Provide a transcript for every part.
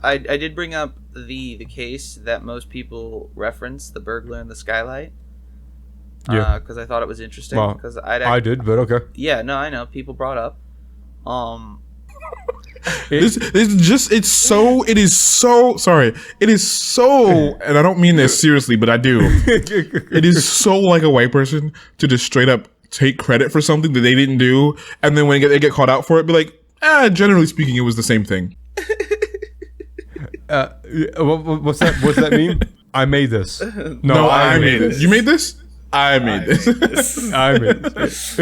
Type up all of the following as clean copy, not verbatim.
I did bring up the case that most people reference, the burglar in the skylight. Yeah. Because I thought it was interesting. Well, Because I did, but okay. Yeah, no, I know. People brought up. It is so, and I don't mean this seriously, but I do. It is so like a white person to just straight up take credit for something that they didn't do, and then when they get called out for it, be like, generally speaking, it was the same thing. What's that mean? I made this. No, I made this. You made this? I made this. I made this.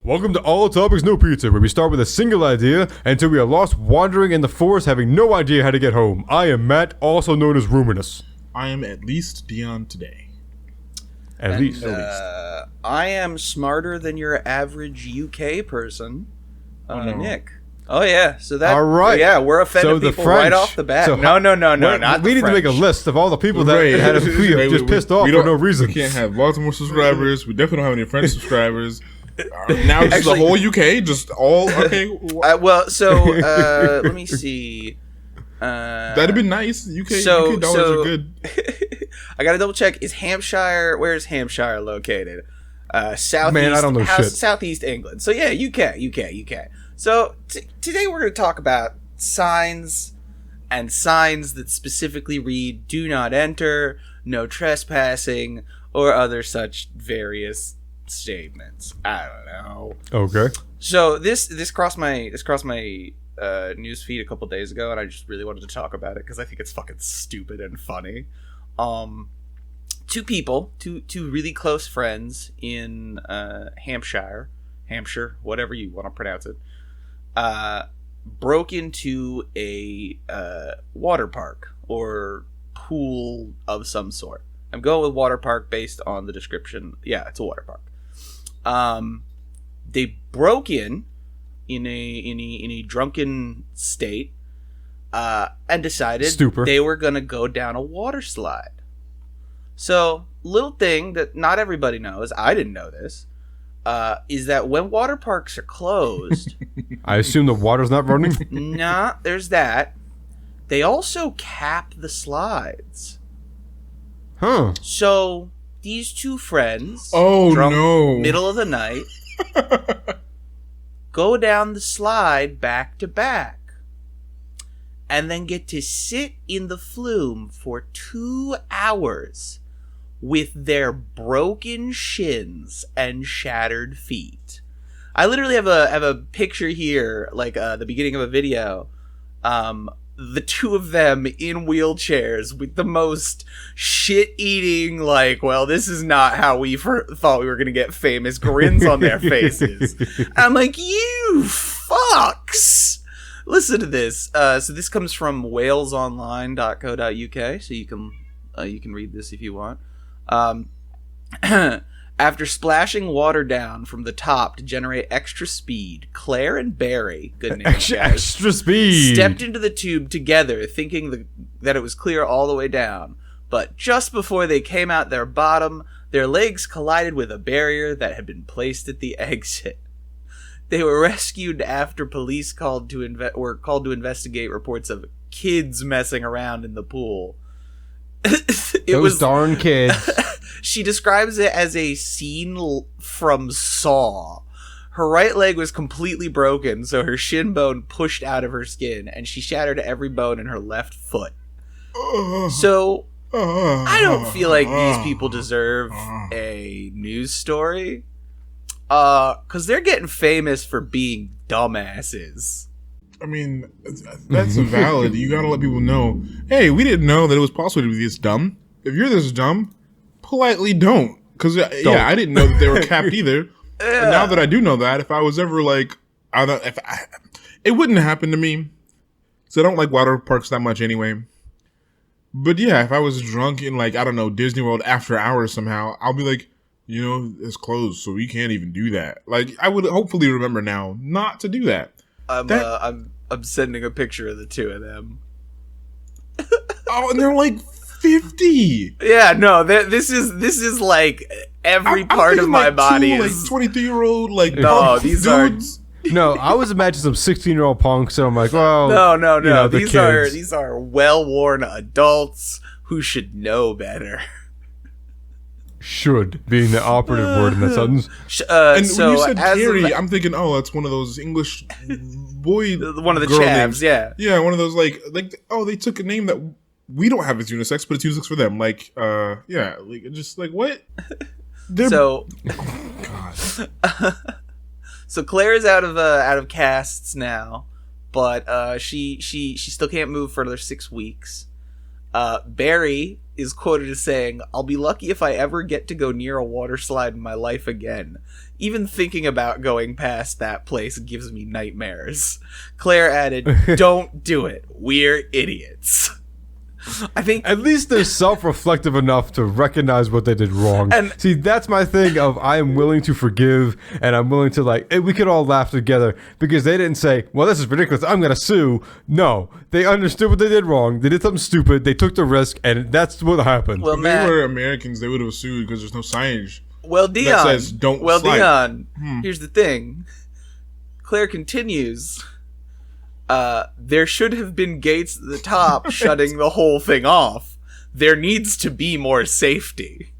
Welcome to All Topics No Pizza, where we start with a single idea until we are lost wandering in the forest having no idea how to get home. I am Matt, also known as Rhuminus. I am at least Deion today. At least. I am smarter than your average UK person, Oh, no. Nick. Oh yeah, so that. All right. Yeah, we're offending So the people French. right off the bat. So No, Wait, not we the need to make a French. list of all the people that Right. had just pissed off for no reason. We can't have Baltimore subscribers. We definitely don't have any French subscribers. Now it's Actually- the whole UK, just all okay. Let me see. That'd have been nice. UK dollars are good. I gotta double check. Is Hampshire? Where's Hampshire located? Southeast. Man, I don't know shit. Southeast England. So yeah, UK. So today we're gonna talk about signs and signs that specifically read "Do not enter," "No trespassing," or other such various statements. I don't know. Okay. So this crossed my news feed a couple days ago, and I just really wanted to talk about it because I think it's fucking stupid and funny. Two really close friends in Hampshire, whatever you want to pronounce it, broke into a water park or pool of some sort. I'm going with water park based on the description. Yeah, it's a water park. They broke in a drunken state, and decided they were gonna go down a water slide. So, little thing that not everybody knows, I didn't know this, is that when water parks are closed, I assume the water's not running? nah, there's that. They also cap the slides. Huh. So these two friends, no, middle of the night, go down the slide back to back, and then get to sit in the flume for 2 hours with their broken shins and shattered feet. I literally have a picture here, like the beginning of a video. The two of them in wheelchairs with the most shit-eating, like, well, this is not how we thought we were going to get famous grins on their faces. I'm like, you fucks! Listen to this. So this comes from walesonline.co.uk, so you can read this if you want. After splashing water down from the top to generate extra speed, Claire and Barry, good name, extra speed, stepped into the tube together, thinking that it was clear all the way down. But just before they came out their bottom, their legs collided with a barrier that had been placed at the exit. They were rescued after police were called to investigate reports of kids messing around in the pool. Those darn kids. She describes it as a scene from Saw. Her right leg was completely broken, so her shin bone pushed out of her skin, and she shattered every bone in her left foot. So, I don't feel like these people deserve a news story. Because they're getting famous for being dumbasses. I mean, that's valid. You gotta let people know, hey, we didn't know that it was possible to be this dumb. If you're this dumb, politely don't. Because, yeah, I didn't know that they were capped either. And now that I do know that, if I was ever like, it wouldn't happen to me. So I don't like water parks that much anyway. But yeah, if I was drunk in like, I don't know, Disney World after hours somehow, I'll be like, you know, it's closed, so we can't even do that. Like, I would hopefully remember now not to do that. I'm sending a picture of the two of them. Oh, and they're like 50. Yeah, no, this is like every part of my body is like 23-year-old like no, these dudes. No, I was imagining some 16-year-old punks, and I'm like, well, no. You know, These are well-worn adults who should know better. Should being the operative word in that sentence. And when you said Carrie, I'm thinking, oh, that's one of those English boy, one of the girl chavs, names. yeah, one of those like oh, they took a name that we don't have as unisex, but it's unisex for them. Like, yeah, like just like what? So, oh, God. So Claire is out of casts now, but she still can't move for another 6 weeks. Barry is quoted as saying, "I'll be lucky if I ever get to go near a water slide in my life again. Even thinking about going past that place gives me nightmares." Claire added, "Don't do it. We're idiots." I think at least they're self-reflective enough to recognize what they did wrong. And see, that's my thing of I am willing to forgive, and I'm willing to like, we could all laugh together because they didn't say, well, this is ridiculous, I'm going to sue. No, they understood what they did wrong. They did something stupid. They took the risk, and that's what happened. Well, if they were Americans, they would have sued because there's no signage. Well, Deion, that says don't slide. Deion, here's the thing. Claire continues. There should have been gates at the top shutting the whole thing off. There needs to be more safety.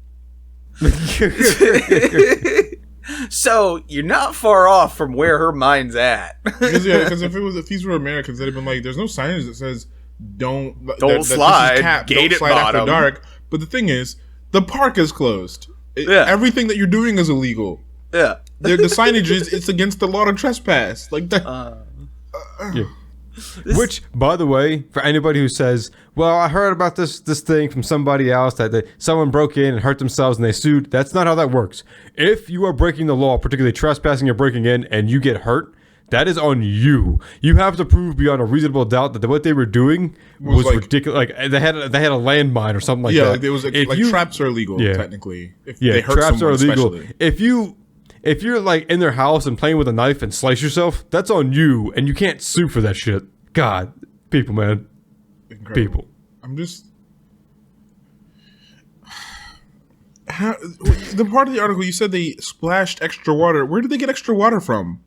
So you're not far off from where her mind's at. Because if these were Americans, they'd have been like, "There's no signage that says don't slide, don't slide after dark." But the thing is, the park is closed. Everything that you're doing is illegal. Yeah, the signage is it's against the law to trespass. Like that. Yeah. Which, by the way, for anybody who says, well, I heard about this thing from somebody else that someone broke in and hurt themselves and they sued, that's not how that works. If you are breaking the law, particularly trespassing or breaking in, and you get hurt, that is on you. You have to prove beyond a reasonable doubt that what they were doing was like, ridiculous. Like they had a landmine or something like that. Yeah, like, it was like traps are illegal technically. If they hurt traps someone, are illegal. Especially. If you're like in their house and playing with a knife and slice yourself, that's on you, and you can't sue for that shit. God, people, man, Incredible. People. I'm just the part of the article you said they splashed extra water. Where did they get extra water from?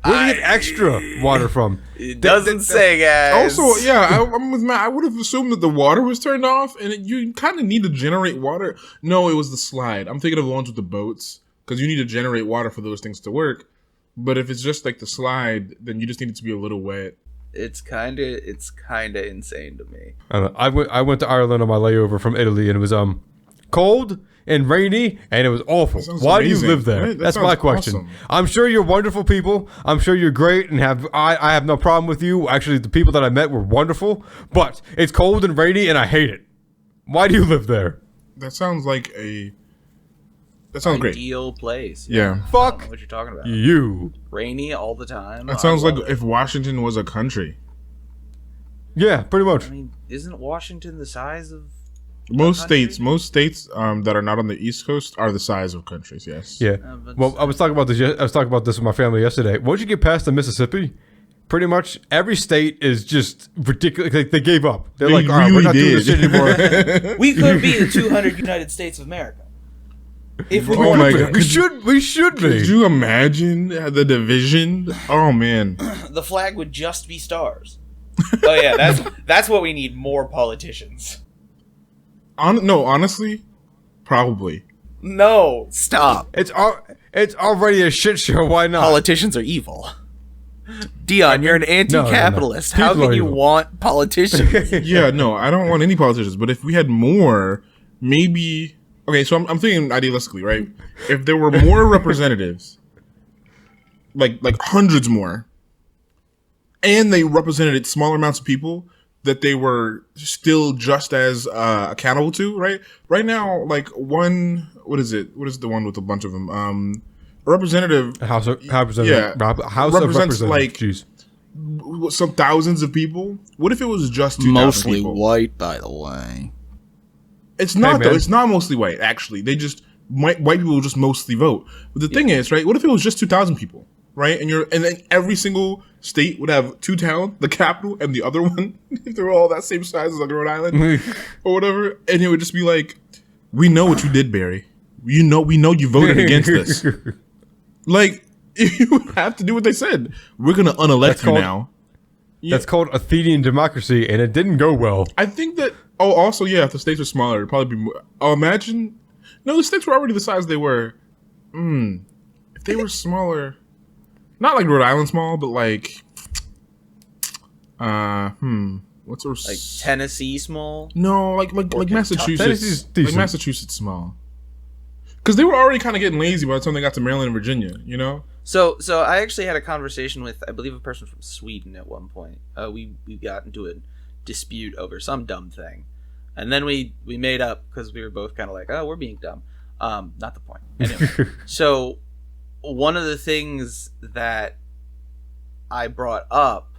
Where did they get extra water from? It doesn't say, guys. Also, yeah, I'm with Matt. I would have assumed that the water was turned off, and you kind of need to generate water. No, it was the slide. I'm thinking of the ones with the boats. Because you need to generate water for those things to work. But if it's just like the slide, then you just need it to be a little wet. It's kind of insane to me. I went to Ireland on my layover from Italy, and it was cold and rainy, and it was awful. Why do you live there? Right? That's my question. Awesome. I'm sure you're wonderful people. I'm sure you're great, and I have no problem with you. Actually, the people that I met were wonderful, but it's cold and rainy, and I hate it. Why do you live there? That sounds like that sounds great. Ideal place. Yeah. Fuck I don't know what you're talking about. you. Rainy all the time. That sounds like if Washington was a country. Yeah, pretty much. I mean, isn't Washington the size of most states that are not on the East Coast are the size of countries? Yes. Yeah. Well, I was talking about this. I was talking about this with my family yesterday. Once you get past the Mississippi, pretty much every state is just ridiculous. Like, they gave up. They're They like, all right, we're really not doing this did. anymore. We could be the 200 United States of America. If we Oh my God. We should be. Could you imagine the division? Oh man. the flag would just be stars. Oh yeah, that's what we need, more politicians. No, honestly, probably. No, stop. It's already a shit show. Why not? Politicians are evil. Deion, you're an anti-capitalist. No. How People can are you evil. want politicians? Yeah, no, I don't want any politicians. But if we had more, maybe. Okay, so I'm thinking idealistically, right? If there were more representatives, like hundreds more, and they represented smaller amounts of people that they were still just as accountable to, right? Right now, like what is it? What is the one with a bunch of them? A representative. House of represents Representatives. like Jeez. some thousands of people. What if it was just 2,000 Mostly people? white, by the way. It's not man. though. It's not mostly white. Actually, they just white people just mostly vote. But the thing is, right? What if it was just 2,000 people, right? And then every single state would have two towns, the capital and the other one, if they were all that same size as like Rhode Island or whatever. And it would just be like, we know what you did, Barry. We know you voted against this. Like, you would have to do what they said. We're gonna unelect you now. That's called Athenian democracy, and it didn't go well. I think that. Oh, also, yeah, if the states were smaller, it'd probably be more. Oh, imagine. No, the states were already the size they were. If they were smaller, not like Rhode Island small, but like, what's our Like Tennessee small? No, like Massachusetts. Tennessee's decent. Like Massachusetts small. Because they were already kind of getting lazy by the time they got to Maryland and Virginia, you know? So I actually had a conversation with, I believe, a person from Sweden at one point. We got into a dispute over some dumb thing, and then we made up because we were both kind of like, oh, we're being dumb. Not the point. Anyway, so one of the things that I brought up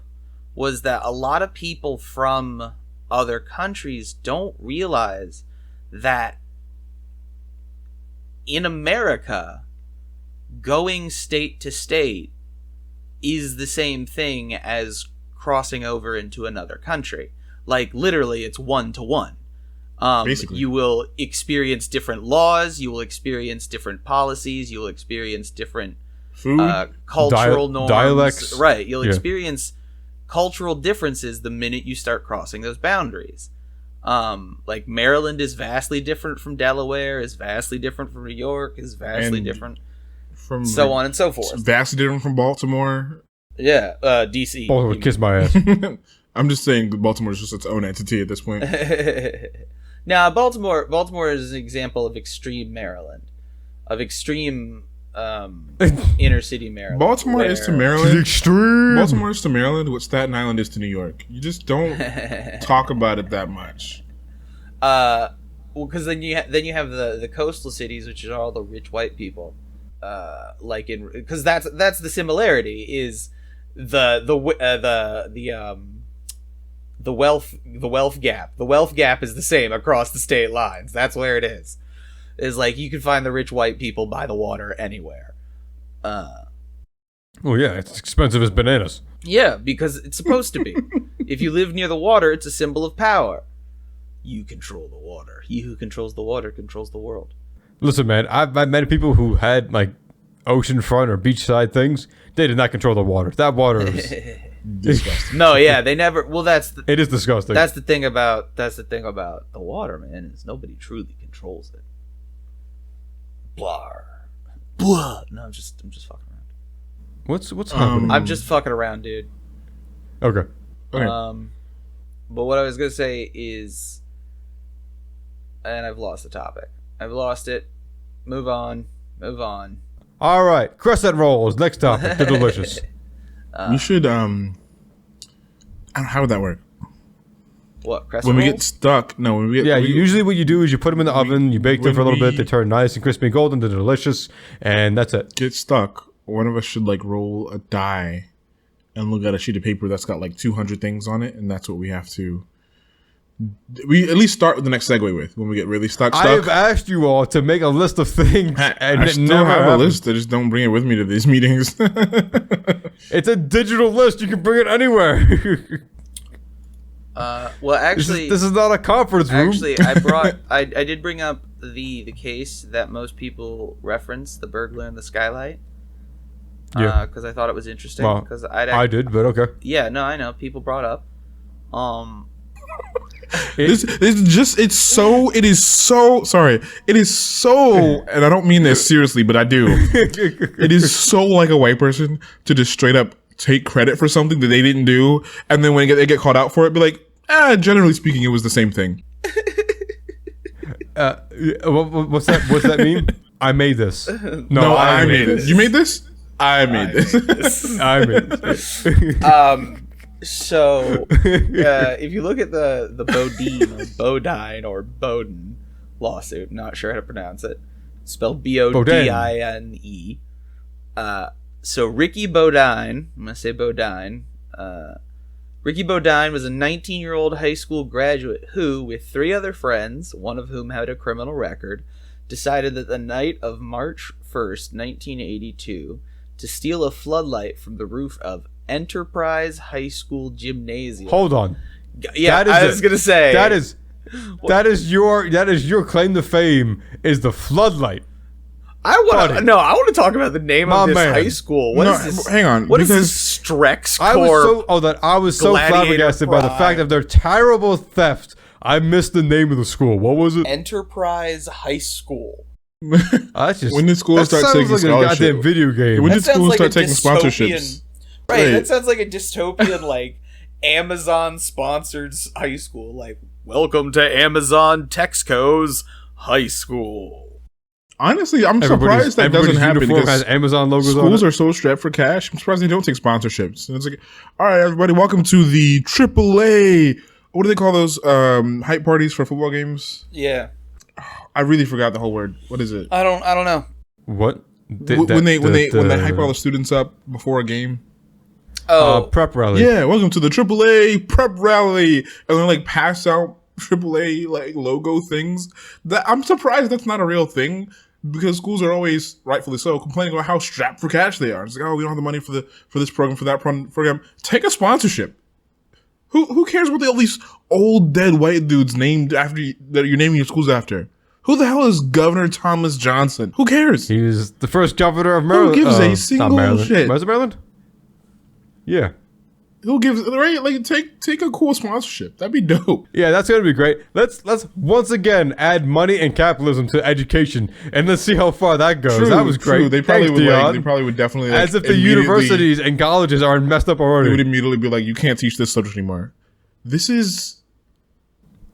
was that a lot of people from other countries don't realize that in America, going state to state is the same thing as crossing over into another country. Like, literally, it's 1-to-1. Basically. You will experience different laws, you will experience different policies, you will experience different Food, cultural norms. dialects. Right, you'll Yeah. experience cultural differences the minute you start crossing those boundaries. Like Maryland is vastly different from Delaware, is vastly different from New York, is vastly And different, from so on and so forth. It's vastly different from Baltimore. Yeah, DC. Both would kiss my ass. I'm just saying Baltimore is just its own entity at this point. Now, Baltimore is an example of extreme Maryland, of extreme inner city Maryland. Baltimore is to To the Maryland. extreme. Baltimore is to Maryland what Staten Island is to New York. You just don't talk about it that much. Well, because then you have the coastal cities, which are all the rich white people. Like in, because that's the similarity is the wealth gap. The wealth gap is the same across the state lines. That's where it is. Is like you can find the rich white people by the water anywhere. Oh yeah, it's expensive as bananas. Yeah, because it's supposed to be. If you live near the water, it's a symbol of power. You control the water. He who controls the water controls the world. Listen, man, I've met people who had like oceanfront or beachside things. They did not control the water. That water is Disgusting. No, yeah, they never. Well, it is disgusting. that's the thing about the water, man. Is nobody truly controls it. Blah. Blah. No, I'm just fucking around. What's happening? I'm just fucking around, dude. Okay. Okay. But what I was gonna say is, and I've lost the topic. I've lost it. Move on. All right. Crescent rolls. Next topic. They're delicious. We should I don't know, how would that work? What? Crescent When we rolls? get stuck, no, when we get Yeah, we- usually what you do is you put them in the oven, you bake them for a little bit, they turn nice and crispy and golden, they're delicious, and that's it. get stuck, one of us should like roll a die and look at a sheet of paper that's got like 200 things on it, and that's what we have to. We at least start with the next segue with when we get really stuck. I've asked you all to make a list of things, and I it still never have a happens. list. I just don't bring it with me to these meetings. It's a digital list. You can bring it anywhere. Well, actually, this is not a conference room. Actually, I did bring up the case that most people reference, the burglar in the skylight. Yeah. Because I thought it was interesting. Well, Because I did, but okay. Yeah, no, I know. People brought up. It is so, and I don't mean this seriously, but I do. It is so like a white person to just straight up take credit for something that they didn't do, and then when they get called out for it, be like, generally speaking, it was the same thing. What's that mean? I made this. No, I made this. You made this? I made this. I made this. So, if you look at the Bodine or Bowden lawsuit, not sure how to pronounce it, spelled Bodine. So Ricky Bodine, I'm gonna say Bodine. Ricky Bodine was a 19-year-old high school graduate who, with 3 other friends, one of whom had a criminal record, decided that the night of March 1st, 1982, to steal a floodlight from the roof of Enterprise High School Gymnasium. Hold on. Yeah, I was gonna say that is your claim to fame is the floodlight. I want to talk about the name of this high school. What is this? Hang on. What is this Strex Corp? I was so flabbergasted by the fact of their terrible theft. I missed the name of the school. What was it? Enterprise High School. That's just, when did school start taking like scholarships? A goddamn video game. When did school start taking sponsorships? Right, that sounds like a dystopian, like Amazon sponsored high school. Like, welcome to Amazon Texco's high school. Honestly, I'm surprised that doesn't happen because has Amazon logos schools on it. Are so strapped for cash. I'm surprised they don't take sponsorships. And it's like, all right, everybody, welcome to the AAA. What do they call those hype parties for football games? Yeah, I really forgot the whole word. What is it? I don't know. What? When they hype all the students up before a game. Oh, prep rally. Yeah, welcome to the AAA prep rally, and then like pass out AAA like logo things. That I'm surprised that's not a real thing. Because schools are always, rightfully so, complaining about how strapped for cash they are. It's like, oh, we don't have the money for this program, for that program. Take a sponsorship. Who cares what all these old dead white dudes named after that you're naming your schools after? Who the hell is Governor Thomas Johnson? Who cares? He was the first governor of Maryland. Who gives a single shit? Was it Maryland? Yeah. Who gives right? Like take a cool sponsorship. That'd be dope. Yeah, that's gonna be great. Let's once again add money and capitalism to education, and let's see how far that goes. True, that was great. True. They probably Thanks, would. Deion. They probably would definitely. As if the universities and colleges aren't messed up already. They would immediately be like, "You can't teach this subject anymore. This is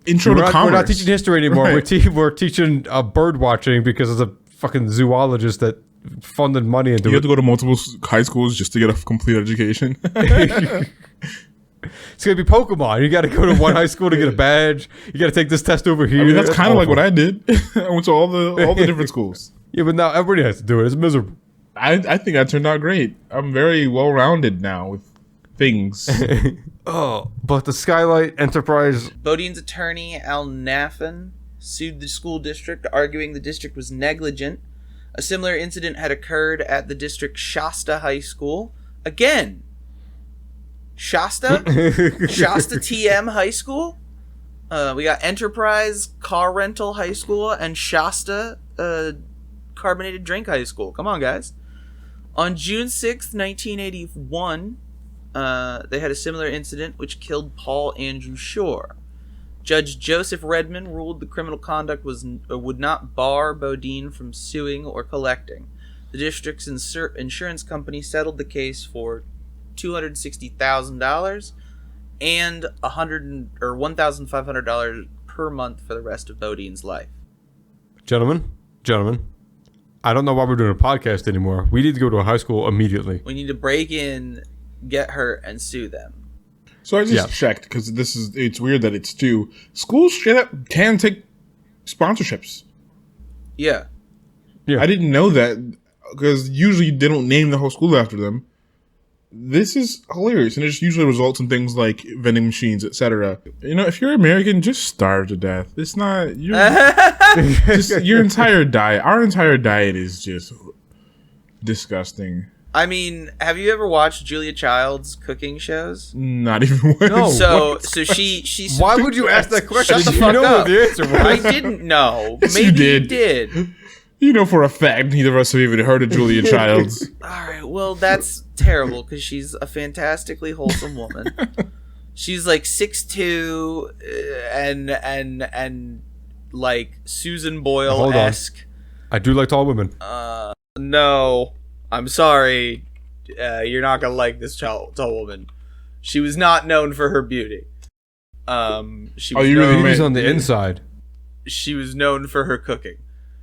intro to commerce. We're not teaching history anymore. Right. We're teaching bird watching because it's a fucking zoologist that funded money into it. You have to go to multiple high schools just to get a complete education." It's gonna be Pokemon. You got to go to one high school to get a badge. You got to take this test over here. I mean, that's kind of like what I did. I went to all the different schools. Yeah, but now everybody has to do it. It's miserable. I think I turned out great. I'm very well rounded now with things. Oh, but the Skylight Enterprise. Bodine's attorney Al Naffin sued the school district, arguing the district was negligent. A similar incident had occurred at the district's Shasta High School. Again, Shasta TM High School. We got Enterprise Car Rental High School and Shasta Carbonated Drink High School. Come on, guys. On June 6th, 1981, they had a similar incident which killed Paul Andrew Shore. Judge Joseph Redman ruled the criminal conduct would not bar Bodine from suing or collecting. The district's insurance company settled the case for $260,000 and $1,500 per month for the rest of Bodine's life. Gentlemen, I don't know why we're doing a podcast anymore. We need to go to a high school immediately. We need to break in, get her, and sue them. So I just checked because it's weird that it's two schools straight up can take sponsorships. Yeah. I didn't know that because usually they don't name the whole school after them. This is hilarious, and it just usually results in things like vending machines, etc. You know, if you're American, just starve to death. It's not just your entire diet. Our entire diet is just disgusting. I mean, have you ever watched Julia Child's cooking shows? Not even one. No. So she. Why would you ask that question? Shut the You fuck know up. what the answer was. I didn't know. Yes, Maybe you you did. You know for a fact neither of us have even heard of Julia Childs. All right. Well, that's terrible because she's a fantastically wholesome woman. She's like 6'2", and like Susan Boyle-esque. I do like tall women. No, I'm sorry. You're not gonna like this tall woman. She was not known for her beauty. She was Beauty's on the inside. She was known for her cooking,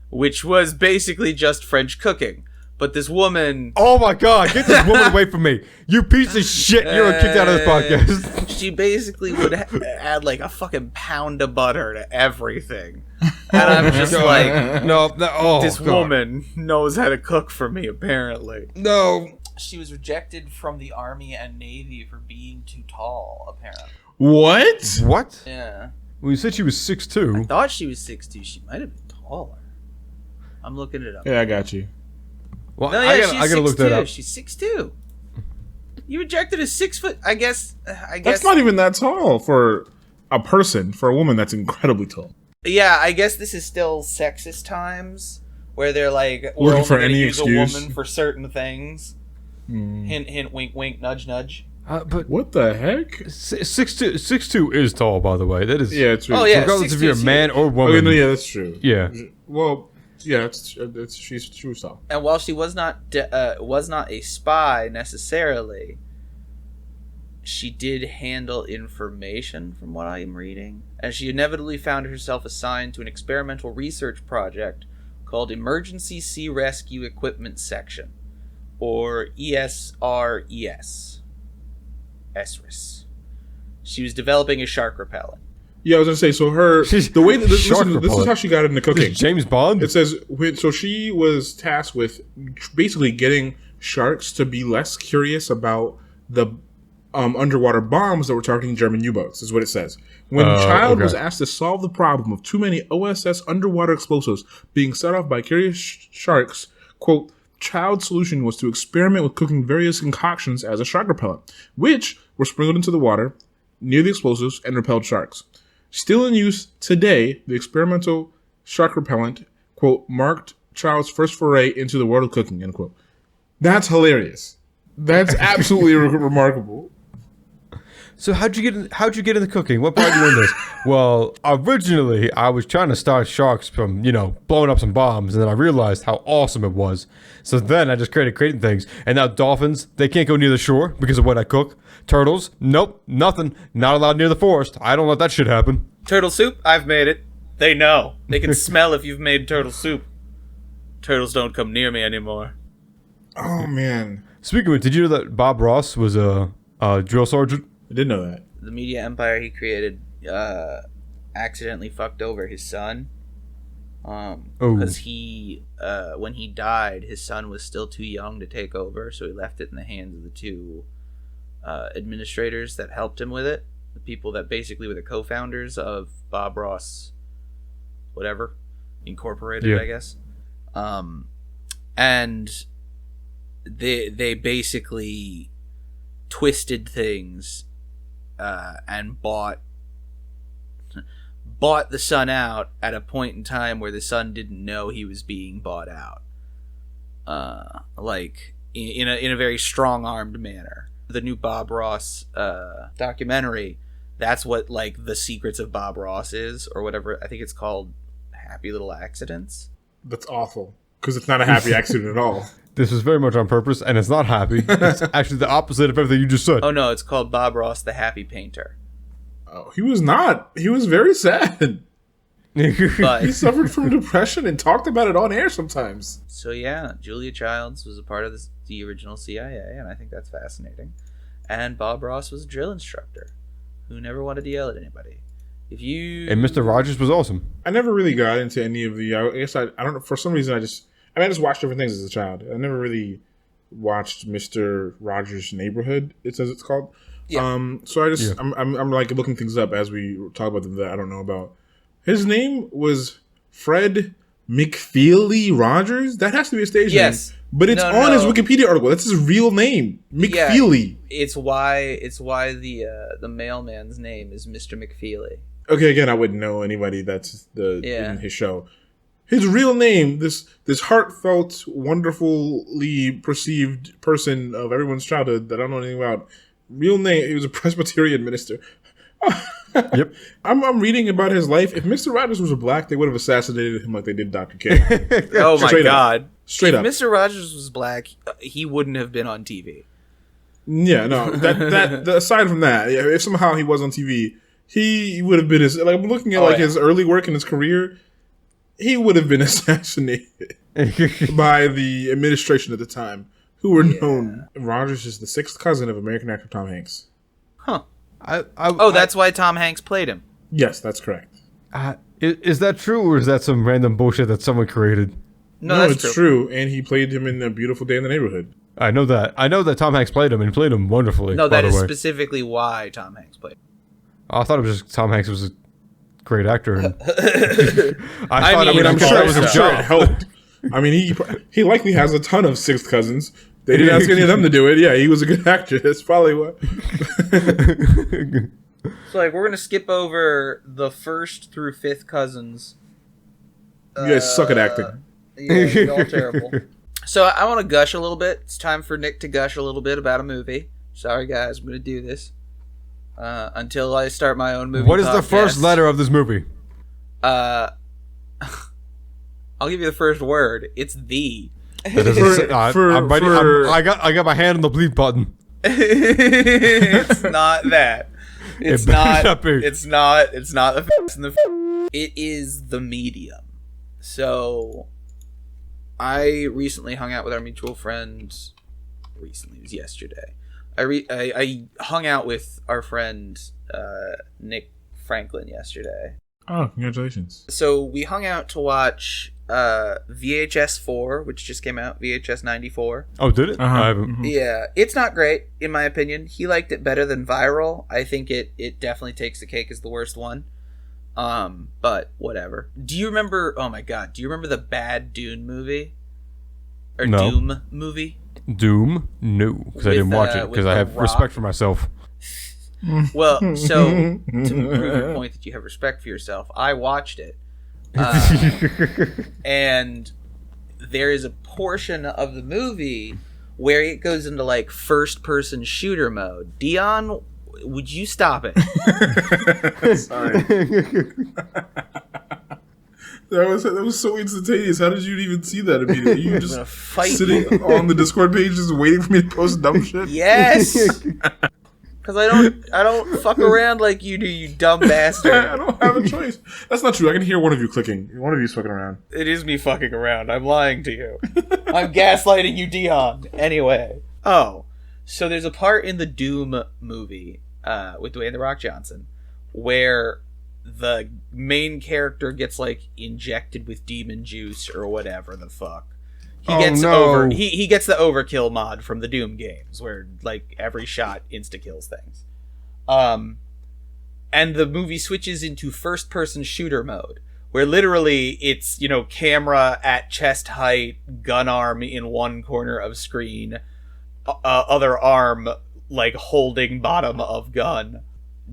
which was basically just French cooking. But this woman... Oh my god, get this woman away from me. You piece of shit. You're kicked out of this podcast. She basically would add like a fucking pound of butter to everything. And I'm just like... This woman knows how to cook for me, apparently. No. She was rejected from the Army and Navy for being too tall, apparently. What? Yeah. Well, you said she was 6'2". I thought she was 6'2". She might have been taller. I'm looking it up. Yeah, I got you. Well, No, yeah, I gotta look that up. She's 6'2". You rejected a 6 foot. I guess. That's not even that tall for a person. For a woman, that's incredibly tall. Yeah, I guess this is still sexist times where they're like looking for any use excuse a woman for certain things. Hint, hint, wink, wink, nudge, nudge. But what the heck? 6'2" is tall, by the way. That is. Yeah, it's true. Oh yeah, regardless if you're a man or woman. Okay, no, yeah, that's true. Yeah. Well, yeah, she was tall. And while she was not a spy necessarily, she did handle information from what I am reading, and she inevitably found herself assigned to an experimental research project called Emergency Sea Rescue Equipment Section, or ESRES. ESRES. She was developing a shark repellent. Yeah, I was gonna say. So the way that this is how she got into cooking. James Bond. It says so she was tasked with basically getting sharks to be less curious about the underwater bombs that were targeting German U-boats. Is what it says. When Child was asked to solve the problem of too many OSS underwater explosives being set off by curious sharks, quote, Child's solution was to experiment with cooking various concoctions as a shark repellent, which were sprinkled into the water near the explosives and repelled sharks. Still in use today, the experimental shark repellent, quote, marked Child's first foray into the world of cooking, end quote. That's hilarious. That's absolutely remarkable. So how'd you get into cooking? What brought you in this? Well, originally I was trying to start sharks from, blowing up some bombs, and then I realized how awesome it was. So then I just created creating things. And now dolphins, they can't go near the shore because of what I cook. Turtles, nope, nothing. Not allowed near the forest. I don't let that shit happen. Turtle soup, I've made it. They know. They can smell if you've made turtle soup. Turtles don't come near me anymore. Oh, man. Speaking of it, did you know that Bob Ross was a drill sergeant? I didn't know that. The media empire he created accidentally fucked over his son. Because he, when he died, his son was still too young to take over, so he left it in the hands of the two administrators that helped him with it. The people that basically were the co-founders of Bob Ross, whatever, Incorporated, I guess. And they basically twisted things and bought the son out at a point in time where the son didn't know he was being bought out, like in a very strong-armed manner. The new Bob Ross documentary, that's what like The Secrets of Bob Ross is, or whatever. I think it's called Happy Little Accidents. That's awful, because it's not a happy accident at all. This is very much on purpose, and it's not happy. It's actually the opposite of everything you just said. Oh no, it's called Bob Ross the Happy Painter. Oh, he was not. He was very sad. But He suffered from depression and talked about it on air sometimes. so yeah, Julia Childs was a part of the original CIA, and I think that's fascinating. And Bob Ross was a drill instructor who never wanted to yell at anybody. If you And Mr. Rogers was awesome. I never really got into any of the. I guess I don't know. For some reason, I just watched different things as a child. I never really watched Mr. Rogers' Neighborhood. It says it's called. Yeah. So I just I'm like looking things up as we talk about them that I don't know about. His name was Fred McFeely Rogers. That has to be a stage name. But it's on his Wikipedia article. That's his real name, McFeely. Yeah, it's why the mailman's name is Mr. McFeely. Okay, again, I wouldn't know anybody that's in his show. His real name, this heartfelt, wonderfully perceived person of everyone's childhood that I don't know anything about, Real name, he was a Presbyterian minister. Yep. I'm reading about his life. If Mr. Rogers was black, they would have assassinated him like they did Dr. King. Oh my Straight up. God. Straight if up. Mr. Rogers was black, he wouldn't have been on TV. Yeah, no. Aside from that, if somehow he was on TV, he would have been I'm looking at his early work in his career. He would have been assassinated by the administration at the time, who were known. Rogers is the 6th cousin of American actor Tom Hanks. Huh. I That's why Tom Hanks played him. Yes, that's correct. Is that true, or is that some random bullshit that someone created? No, that's it's true. And he played him in A Beautiful Day in the Neighborhood. I know that. I know that Tom Hanks played him, and he played him wonderfully. No, by that the is way. specifically why Tom Hanks played him. I thought it was just Tom Hanks was a great actor. And I'm sure it helped. I mean, he likely has a ton of 6th cousins. They didn't ask any of them to do it. Yeah, he was a good actor. That's probably what. So, we're going to skip over the 1st through 5th cousins. You guys suck at acting. Yeah, you're all terrible. So, I want to gush a little bit. It's time for Nick to gush a little bit about a movie. Sorry, guys. I'm going to do this. Until I start my own movie What is the podcast. first letter of this movie? I'll give you the first word. It's the. That doesn't I'm ready. I got my hand on the bleep button. It's not that. It's better not. not be. It's not. It's not the. And the. It is The Medium. So, I recently hung out with our mutual friend. Recently, it was yesterday. I hung out with our friend Nick Franklin yesterday. Oh, congratulations. So we hung out to watch VHS 4, which just came out, VHS 94. Oh, did it? I haven't. Mm-hmm. Yeah, it's not great, in my opinion. He liked it better than Viral. I think it definitely takes the cake as the worst one. But whatever. Do you remember, oh my God, do you remember the bad Dune movie? Or No. Doom movie? Doom? No, because I didn't watch it, because I have respect for myself. Well, so to prove your point that you have respect for yourself, I watched it, and there is a portion of the movie where it goes into first-person shooter mode. Deion, would you stop it? Sorry. That was so instantaneous. How did you even see that immediately? You just sitting on the Discord page, just waiting for me to post dumb shit. Yes. Because I don't fuck around like you do, you dumb bastard. I don't have a choice. That's not true. I can hear one of you clicking. One of you's fucking around. It is me fucking around. I'm lying to you. I'm gaslighting you, Deion. Anyway. Oh. So there's a part in the Doom movie with Dwayne "The Rock" Johnson where the main character gets injected with demon juice or whatever the fuck. He gets he gets the overkill mod from the Doom games where every shot insta kills things. And the movie switches into first person shooter mode where literally it's, camera at chest height, gun arm in one corner of screen, other arm holding bottom of gun.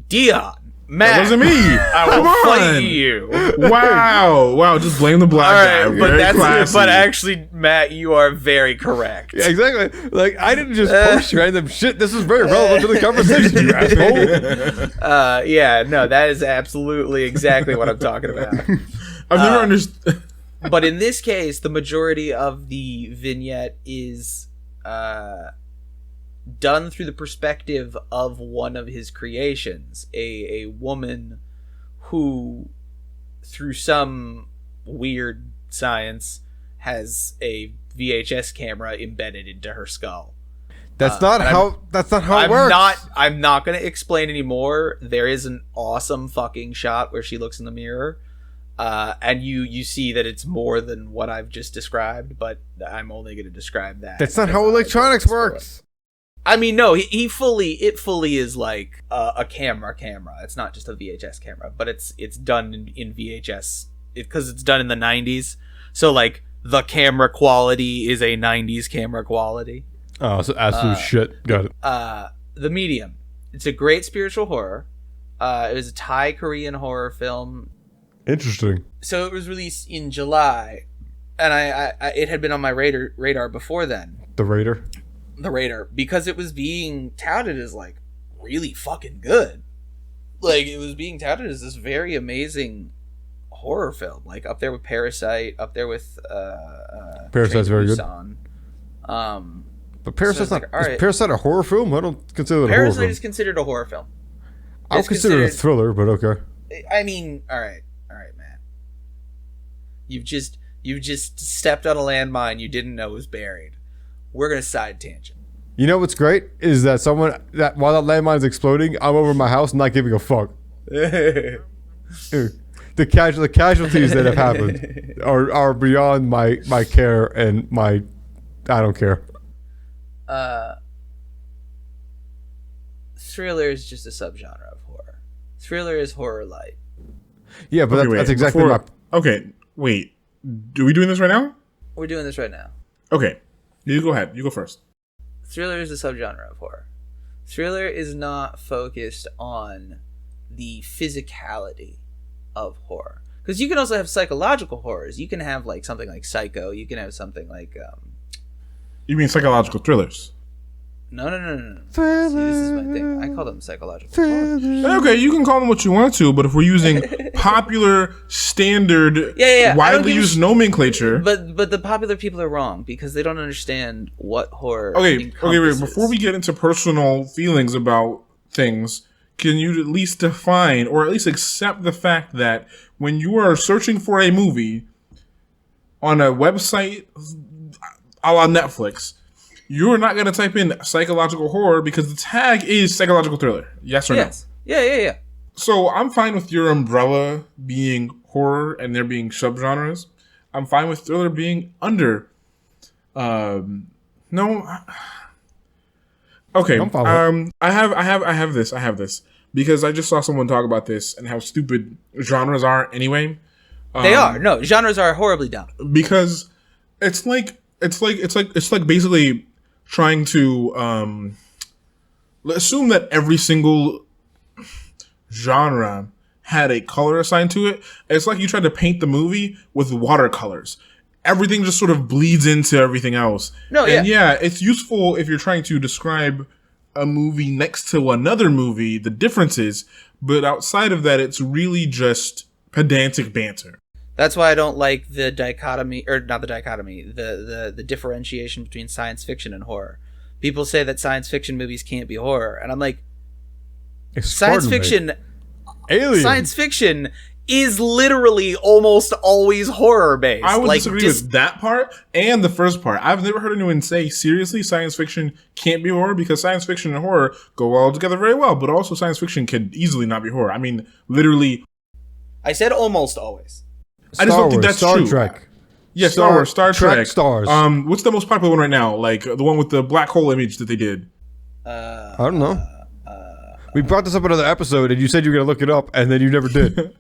Deion, Matt, that wasn't me. I will fight you. Wow. Just blame the black guy. But actually, Matt, you are very correct. Yeah, exactly. I didn't just post random shit. This is very relevant to the conversation, you asshole. Yeah, no, that is absolutely exactly what I'm talking about. I've never understood. But in this case, the majority of the vignette is done through the perspective of one of his creations, a woman who, through some weird science, has a VHS camera embedded into her skull. That's not how it works. I'm not going to explain anymore. There is an awesome fucking shot where she looks in the mirror, and you see that it's more than what I've just described, but I'm only going to describe that. That's not how electronics works. I mean, no, it fully is like a camera. It's not just a VHS camera, but it's done in VHS because it's done in the 90s. So the camera quality is a 90s camera quality. Oh, so absolute shit. Got it. The Medium. It's a great spiritual horror. It was a Thai Korean horror film. Interesting. So it was released in July, and I it had been on my radar before then. The Raider, because it was being touted as really fucking good. Like, it was being touted as this very amazing horror film, like up there with Parasite, up there with Parasite's very good. But Parasite's so not. like, Is Parasite a horror film? I don't consider it a horror Parasite film. is considered a horror film. I would consider it a thriller, but okay. I mean, all right, man. You've just stepped on a landmine you didn't know was buried. We're gonna side tangent. You know what's great is that while that landmine is exploding, I'm over my house not giving a fuck. The casualties that have happened are beyond my care and I don't care. Thriller is just a subgenre of horror. Thriller is horror light. Yeah, but that's exactly Okay, wait. Are we doing this right now? We're doing this right now. Okay, you go ahead. You go first. Thriller is a subgenre of horror. Thriller is not focused on the physicality of horror. Because you can also have psychological horrors. You can have like something like Psycho. You can have something like You mean psychological thrillers? No. See, this is my thing. I call them psychological horrors. Okay, you can call them what you want to, but if we're using popular, standard, widely used nomenclature... But the popular people are wrong because they don't understand what horror wait. Before we get into personal feelings about things, can you at least define or at least accept the fact that when you are searching for a movie on a website a la Netflix, you're not going to type in psychological horror because the tag is psychological thriller. Yes or no? Yeah. So I'm fine with your umbrella being horror and there being subgenres. I'm fine with thriller being under. No. Okay. I have this because I just saw someone talk about this and how stupid genres are anyway. They are. No, genres are horribly dumb. Because it's like basically trying to assume that every single genre had a color assigned to it. It's like you tried to paint the movie with watercolors. Everything just sort of bleeds into everything else. It's useful if you're trying to describe a movie next to another movie, the differences, but outside of that, it's really just pedantic banter. That's why I don't like the dichotomy, or not the dichotomy, the differentiation between science fiction and horror. People say that science fiction movies can't be horror, and I'm like, science fiction is literally almost always horror based. I would disagree with that part and the first part. I've never heard anyone say seriously science fiction can't be horror, because science fiction and horror go all together very well, but also science fiction can easily not be horror. I mean, literally. I said almost always. I just don't think that's true. Star Trek. Yeah, Star Wars, Star Trek. Stars. What's the most popular one right now? Like the one with the black hole image that they did. I don't know. We brought this up in another episode, and you said you were gonna look it up, and then you never did.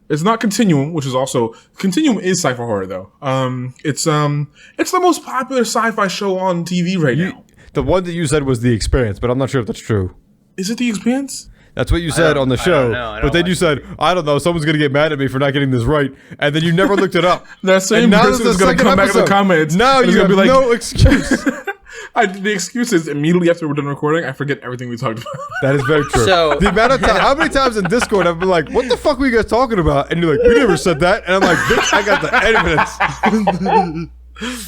It's not Continuum, which is also Continuum is sci-fi horror though. It's the most popular sci-fi show on TV right now. The one that you said was The Expanse, but I'm not sure if that's true. Is it The Expanse? That's what you said on the show. But then you said, I don't know, someone's going to get mad at me for not getting this right. And then you never looked it up. That same person is going to come back in the comments. Now you have no excuse. The excuse is immediately after we're done recording, I forget everything we talked about. That is very true. So, the amount of time, how many times in Discord I've been like, what the fuck were you guys talking about? And you're like, we never said that. And I'm like, bitch, I got the evidence.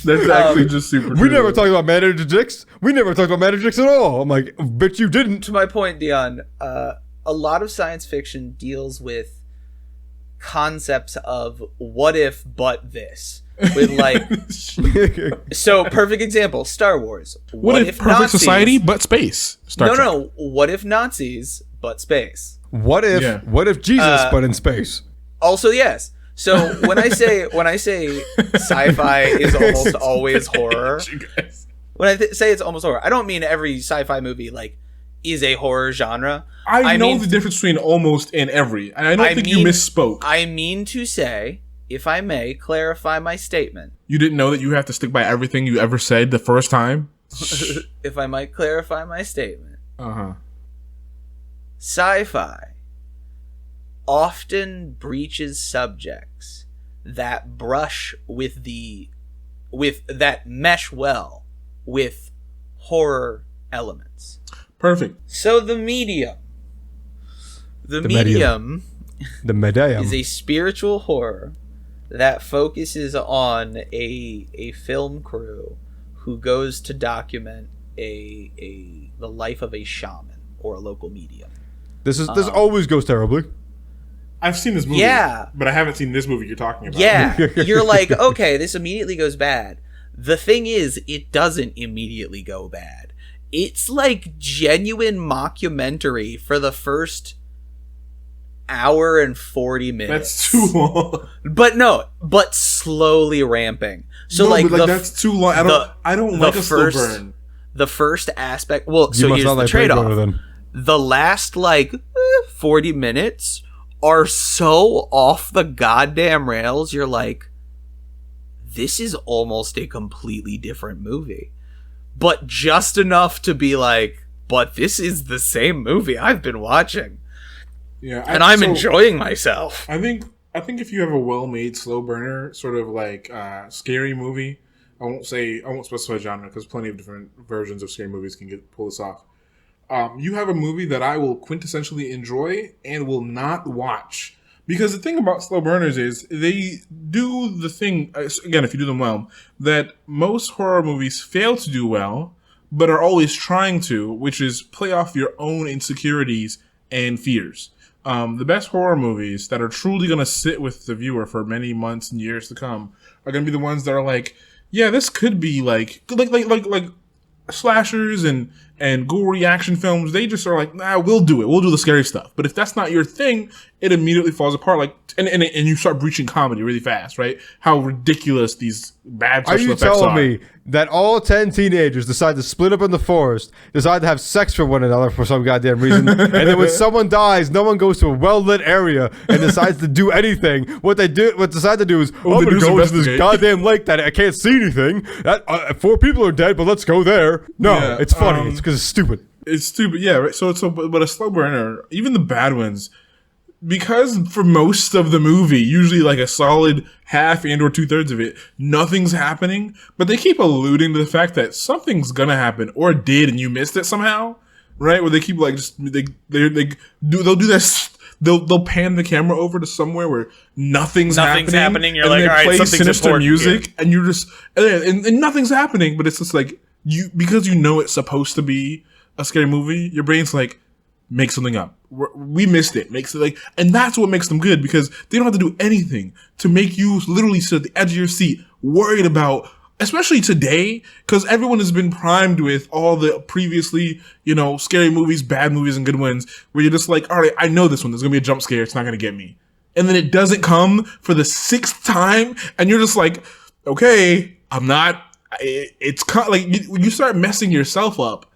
That's actually just super true. We never talked about manager dicks. We never talked about manager dicks at all. I'm like, bitch, you didn't. To my point, Deion, a lot of science fiction deals with concepts of what if but this. With like, so perfect example, Star Wars. What if perfect Nazis, society but space? No. What if Nazis but space? What if Jesus but in space? Also, yes. So when I say sci-fi is almost always horror, when I say it's almost horror, I don't mean every sci-fi movie like is a horror genre. I know the difference between almost and every. And I don't think you misspoke. I mean to say, if I may clarify my statement. You didn't know that you have to stick by everything you ever said the first time? If I might clarify my statement. Uh-huh. Sci-fi often breaches subjects that that mesh well with horror elements. Perfect. So the medium. The medium. The medium is a spiritual horror that focuses on a film crew who goes to document the life of a shaman or a local medium. This always goes terribly. I've seen this movie, but I haven't seen this movie you're talking about. Yeah, you're like, okay, this immediately goes bad. The thing is, it doesn't immediately go bad. It's like genuine mockumentary for the first hour and 40 minutes. That's too long. But slowly ramping. So that's too long. I don't like a slow burn. The first aspect. Well, so here's the trade-off. The last 40 minutes are so off the goddamn rails. You're like, this is almost a completely different movie, but just enough to be like, but this is the same movie I've been watching. Yeah, and I'm enjoying myself. I think if you have a well-made slow burner, sort of like scary movie, I won't specify genre because plenty of different versions of scary movies can pull this off. You have a movie that I will quintessentially enjoy and will not watch. Because the thing about slow burners is they do the thing, again, if you do them well, that most horror movies fail to do well, but are always trying to, which is play off your own insecurities and fears. The best horror movies that are truly going to sit with the viewer for many months and years to come are going to be the ones that are like, yeah, this could be like slashers and gory action films. They just are like, nah, we'll do it. We'll do the scary stuff. But if that's not your thing, it immediately falls apart. Like, and you start breaching comedy really fast, right? How ridiculous these bad special effects are. Are you telling me that all 10 teenagers decide to split up in the forest, decide to have sex for one another for some goddamn reason, and then when someone dies, no one goes to a well-lit area and decides to do anything? What decide to do is, I'm going to go into this goddamn lake that I can't see anything. That 4 people are dead, but let's go there. No, yeah, it's funny. It's because it's stupid. It's stupid, yeah. Right? But a slow burner, even the bad ones, because for most of the movie, usually like a solid half and or 2/3 of it, nothing's happening, but they keep alluding to the fact that something's gonna happen or did and you missed it somehow, right? Where they keep like just they'll do this. They'll pan the camera over to somewhere where nothing's happening. You're like, all right, something's sinister important music, here. and you're just and nothing's happening, but it's just like because you know it's supposed to be a scary movie. Your brain's like, make something up. We missed it. Makes it like, and that's what makes them good because they don't have to do anything to make you literally sit at the edge of your seat, worried about, especially today, because everyone has been primed with all the previously, scary movies, bad movies, and good ones, where you're just like, all right, I know this one. There's gonna be a jump scare. It's not gonna get me, and then it doesn't come for the 6th time, and you're just like, okay, I'm not. It's like you start messing yourself up.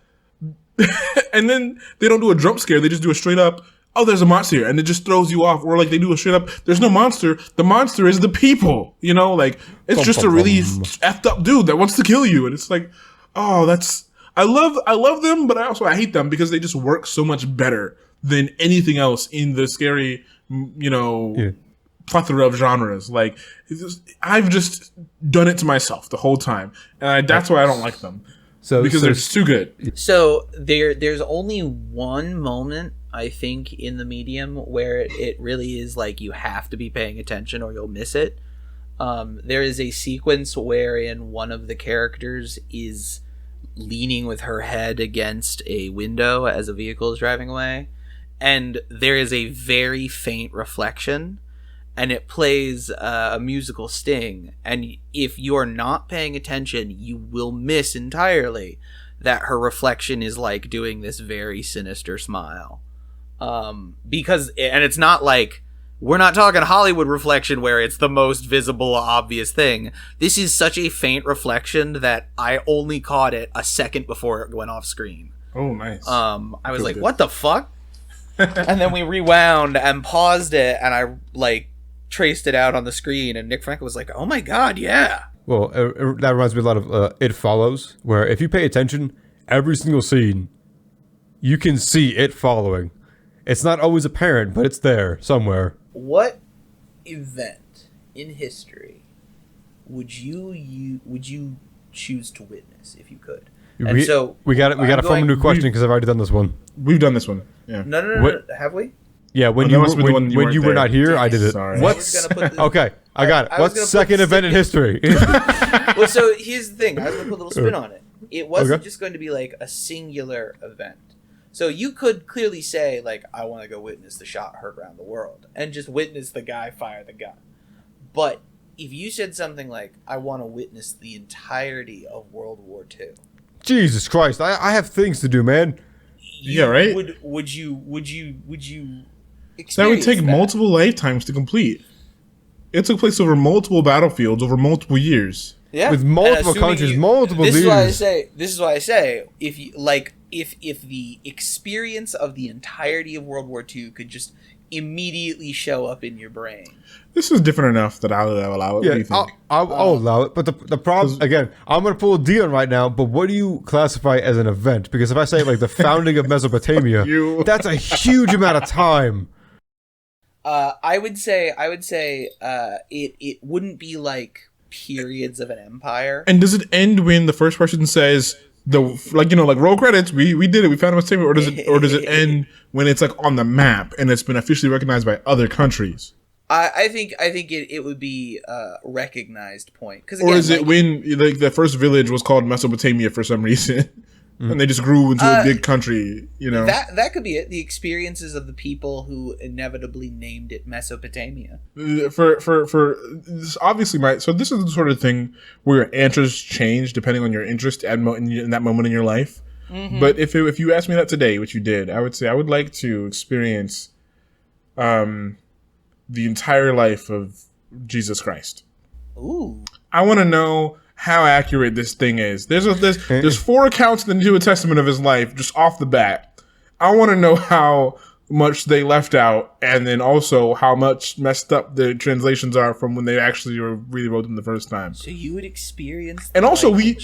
And then they don't do a jump scare. They just do a straight up, oh, there's a monster here. And it just throws you off. Or like they do a straight up, there's no monster. The monster is the people. Like it's just a really effed up dude that wants to kill you. And it's like, oh, I love them, but I hate them because they just work so much better than anything else in the scary, plethora of genres. Like I've just done it to myself the whole time. And that's why I don't like them. Because they're too good. So there's only one moment, I think, in the medium where it really is like you have to be paying attention or you'll miss it. There is a sequence wherein one of the characters is leaning with her head against a window as a vehicle is driving away, and there is a very faint reflection, and it plays a musical sting. And if you're not paying attention, you will miss entirely that her reflection is like doing this very sinister smile. And it's not like, we're not talking Hollywood reflection where it's the most visible, obvious thing. This is such a faint reflection that I only caught it a second before it went off screen. Oh, nice. I was like, what the fuck? And then we rewound and paused it, and I traced it out on the screen, and Nick Franco was like, oh my god, yeah. Well, that reminds me a lot of It Follows, where if you pay attention, every single scene, you can see it following. It's not always apparent, but it's there somewhere. What event in history would you choose to witness if you could? And so we got to form a new question because I've already done this one. We've done this one. Yeah. No. Have we? Yeah, when you were not here, I did it. Sorry. Okay, I got it. What's the second event in history? Well, so here's the thing. I was going to put a little spin on it. It wasn't just going to be like a singular event. So you could clearly say, like, I want to go witness the shot heard around the world and just witness the guy fire the gun. But if you said something like, I want to witness the entirety of World War II. Jesus Christ, I have things to do, man. Yeah, right? Would you experience that would take multiple lifetimes to complete. It took place over multiple battlefields over multiple years. Yeah. With multiple countries, multiple leaders. This is why I say if you if the experience of the entirety of World War II could just immediately show up in your brain. This is different enough that I'll allow it. Yeah, what do you think? I'll allow it. But the problem, again, I'm going to pull Deion right now, but what do you classify as an event? Because if I say, like, the founding of Mesopotamia, that's a huge amount of time. I would say it wouldn't be like periods of an empire. And does it end when the first person says roll credits, we did it, we found Mesopotamia, or does it end when it's like on the map and it's been officially recognized by other countries? I think it would be a recognized point. Or is it when the first village was called Mesopotamia for some reason? And they just grew into a big country, That could be it. The experiences of the people who inevitably named it Mesopotamia. For this obviously so this is the sort of thing where your answers change depending on your interest in that moment in your life. Mm-hmm. But if you asked me that today, which you did, I would say I would like to experience the entire life of Jesus Christ. Ooh. I want to know how accurate this thing is. There's 4 accounts in the New Testament of his life just off the bat. I want to know how much they left out, and then also how much messed up the translations are from when they actually really wrote them the first time. So you would experience, and also we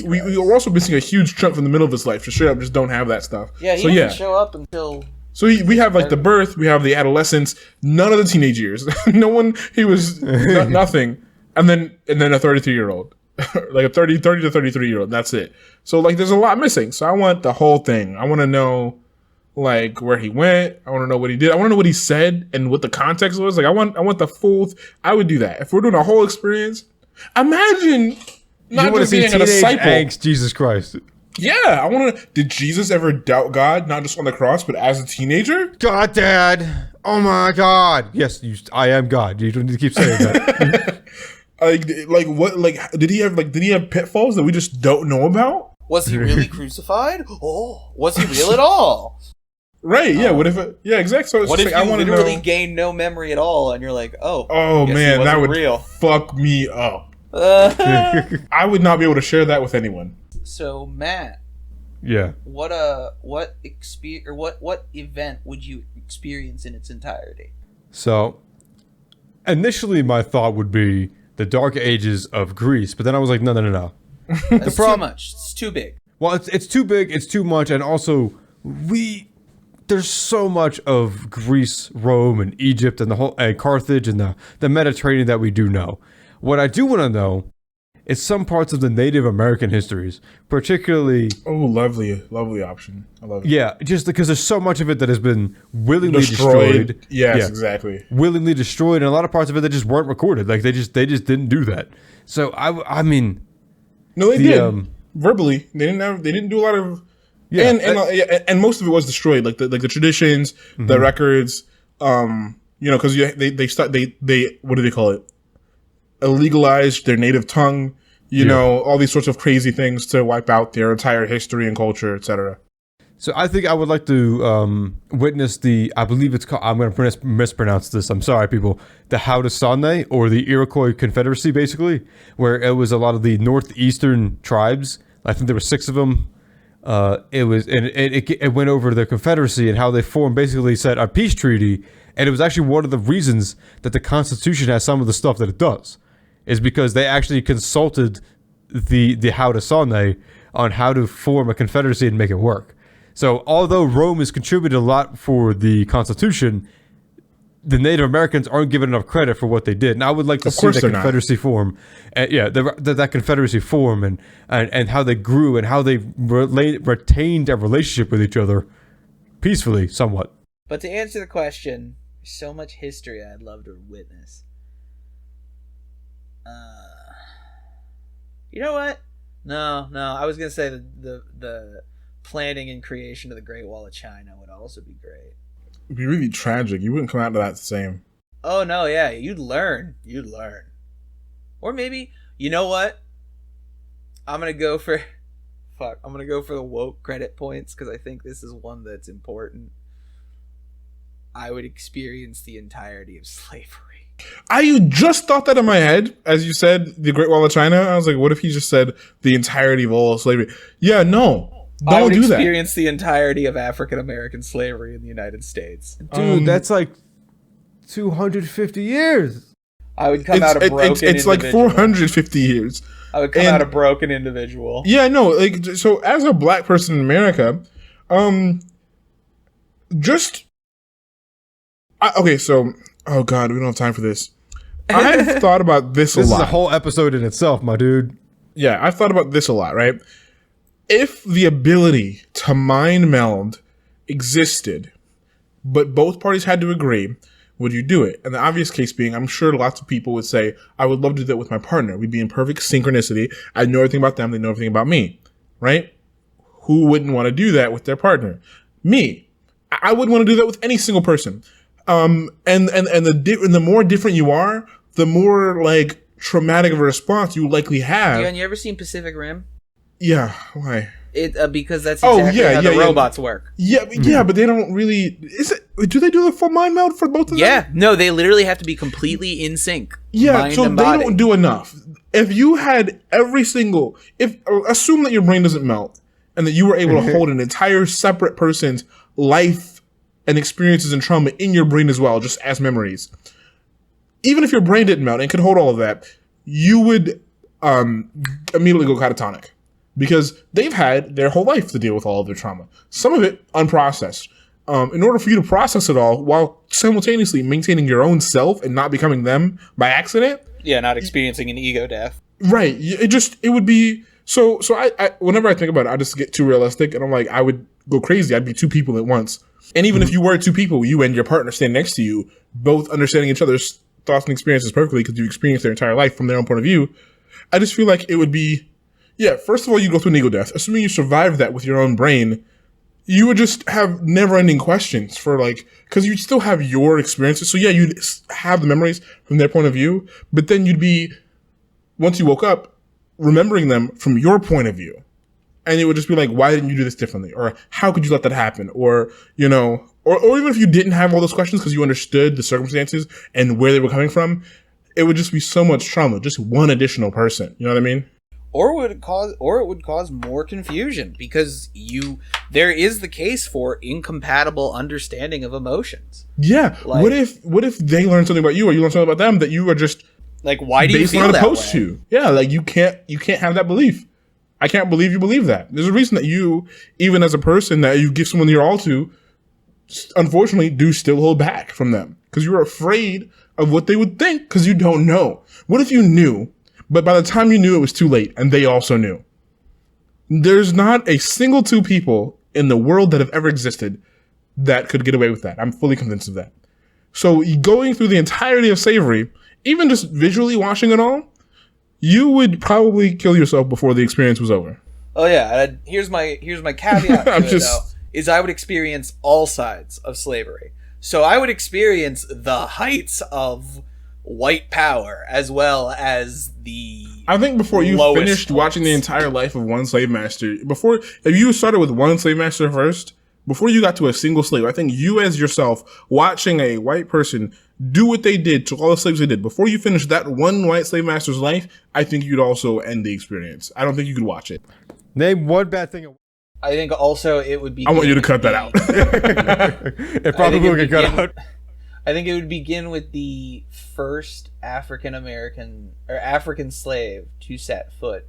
were also missing a huge chunk from the middle of his life. So straight up, just don't have that stuff. Yeah, he doesn't show up until. So we have like the birth, we have the adolescence, none of the teenage years. No one. He was nothing, and then a 33-year-old. Like a 30 to 33-year-old. That's it. So like there's a lot missing. So I want the whole thing. I want to know like where he went. I want to know what he did. I want to know what he said and what the context was. Like I want the full I would do that. If we're doing a whole experience, imagine not just being a disciple. Angst, Jesus Christ. Yeah, I want to. Did Jesus ever doubt God, not just on the cross, but as a teenager? God, Dad. Oh my God. Yes, I am God. You don't need to keep saying that. Did he have pitfalls that we just don't know about? Was he really crucified? Oh, was he real at all? Right, yeah. What if exactly. So it's what if like, you literally gain no memory at all and you're like, oh man, that would real. Fuck me up. I would not be able to share that with anyone. So Matt, yeah, what event would you experience in its entirety? So initially my thought would be the Dark Ages of Greece, but then I was like, no. That's too much. It's too big. Well, it's too big, it's too much, and also there's so much of Greece, Rome, and Egypt, and Carthage, and the Mediterranean that we do know. What I do want to know is some parts of the Native American histories, particularly. Oh, lovely option. I love it. Yeah, just because there's so much of it that has been willingly destroyed. Yes, exactly. Willingly destroyed, and a lot of parts of it that just weren't recorded. Like they just didn't do that. So I mean, no, they did verbally. They didn't do a lot of. Yeah, and most of it was destroyed, like the traditions, mm-hmm. the records. Because they what do they call it? Illegalized their native tongue, all these sorts of crazy things to wipe out their entire history and culture, etc. So I think I would like to witness I believe it's called, I'm going to mispronounce this, I'm sorry people, the Haudenosaunee, or the Iroquois Confederacy, basically, where it was a lot of the northeastern tribes. I think there were 6 of them. It went over to the Confederacy and how they formed, basically said a peace treaty, and it was actually one of the reasons that the Constitution has some of the stuff that it does, is because they actually consulted the Haudenosaunee on how to form a confederacy and make it work. So although Rome has contributed a lot for the Constitution, the Native Americans aren't given enough credit for what they did. And I would like to see the Confederacy form. That Confederacy form and how they grew and how they retained a relationship with each other peacefully, somewhat. But to answer the question, there's so much history I'd love to witness. You know what? No. I was gonna say the planning and creation of the Great Wall of China would also be great. It'd be really tragic. You wouldn't come out of that the same. Oh no, yeah, you'd learn. Or maybe, you know what? I'm gonna go for the woke credit points because I think this is one that's important. I would experience the entirety of slavery. I just thought that in my head, as you said, the Great Wall of China. I was like, what if he just said the entirety of all of slavery? Yeah, no. Don't do that. Experience the entirety of African American slavery in the United States. Dude, that's like 250 years. I would come out a broken individual. It's like 450 years. I would come out a broken individual. Yeah, no, like, so as a black person in America, oh God, we don't have time for this. I've thought about this a lot. This is a whole episode in itself, my dude. Yeah, I've thought about this a lot, right? If the ability to mind meld existed, but both parties had to agree, would you do it? And the obvious case being, I'm sure lots of people would say, I would love to do that with my partner. We'd be in perfect synchronicity. I know everything about them. They know everything about me, right? Who wouldn't want to do that with their partner? Me. I wouldn't want to do that with any single person. And the more different you are, the more like traumatic of a response you likely have. Deion, you ever seen Pacific Rim? Yeah, why? Because that's exactly how the robots work. Yeah, but they don't really. Do they do the full mind meld for both of them? Yeah, no, they literally have to be completely in sync. Yeah, so they don't do enough. If you had assume that your brain doesn't melt and that you were able to hold an entire separate person's life and experiences and trauma in your brain as well, just as memories. Even if your brain didn't melt and could hold all of that, you would immediately go catatonic. Because they've had their whole life to deal with all of their trauma. Some of it unprocessed. In order for you to process it all while simultaneously maintaining your own self and not becoming them by accident. Yeah, not experiencing an ego death. Right. It would be... So I whenever I think about it, I just get too realistic. And I'm like, I would go crazy. I'd be two people at once. And even if you were two people, you and your partner stand next to you, both understanding each other's thoughts and experiences perfectly because you experienced their entire life from their own point of view. I just feel like it would be... Yeah, first of all, you go through an ego death. Assuming you survive that with your own brain, you would just have never-ending questions for because you'd still have your experiences. So yeah, you'd have the memories from their point of view, but then you'd be, once you woke up, remembering them from your point of view. And it would just be like, why didn't you do this differently? Or how could you let that happen? Or, or even if you didn't have all those questions because you understood the circumstances and where they were coming from, it would just be so much trauma, just one additional person. You know what I mean? Or it would cause more confusion because there is the case for incompatible understanding of emotions. Yeah. What if they learn something about you or you learn something about them that you are just why do you feel that way? To? Yeah, you can't have that belief. I can't believe you believe that. There's a reason that you, even as a person that you give someone your all to, unfortunately do still hold back from them because you're afraid of what they would think because you don't know. What if you knew? But by the time you knew, it was too late, and they also knew. There's not a single two people in the world that have ever existed that could get away with that. I'm fully convinced of that. So going through the entirety of slavery, even just visually watching it all, you would probably kill yourself before the experience was over. Oh yeah, here's my caveat to it, though, is I would experience all sides of slavery. So I would experience the heights of white power as well as the I think before you finished watching the entire life of one slave master, if you started with one slave master first, before you got to a single slave, I think you as yourself watching a white person do what they did to all the slaves they did, before you finished that one white slave master's life, I think you'd also end the experience. I don't think you could watch it. Name one bad thing. I think also it would be... I want you to cut that out. It probably will get cut out. I think it would begin with the first African slave to set foot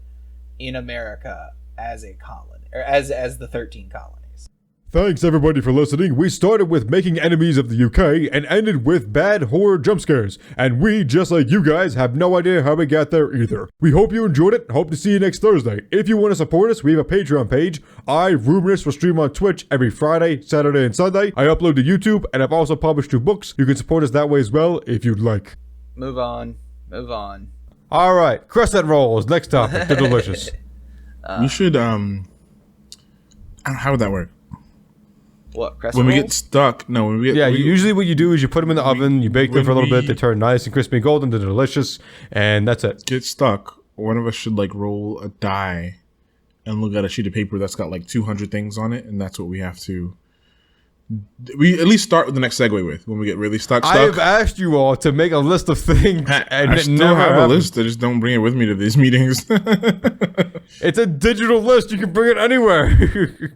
in America as a colony, or as the 13 colonies. Thanks everybody for listening. We started with making enemies of the UK and ended with bad horror jump scares. And we, just like you guys, have no idea how we got there either. We hope you enjoyed it. Hope to see you next Thursday. If you want to support us, we have a Patreon page. Rhuminus will stream on Twitch every Friday, Saturday, and Sunday. I upload to YouTube, and I've also published 2 books. You can support us that way as well if you'd like. Move on. All right, crescent rolls. Next topic. They're delicious. We should how would that work? What, crescent When we rolls? get stuck? No, when we get Usually what you do is you put them in the oven, you bake them for a little bit, they turn nice and crispy and golden, they're delicious, and that's it. get stuck. One of us should like roll a die and look at a sheet of paper that's got like 200 things on it, and that's what we have to. We at least start with the next segue with when we get really stuck. I have asked you all to make a list of things, and I it still never have a happened. list. I just don't bring it with me to these meetings. It's a digital list, you can bring it anywhere.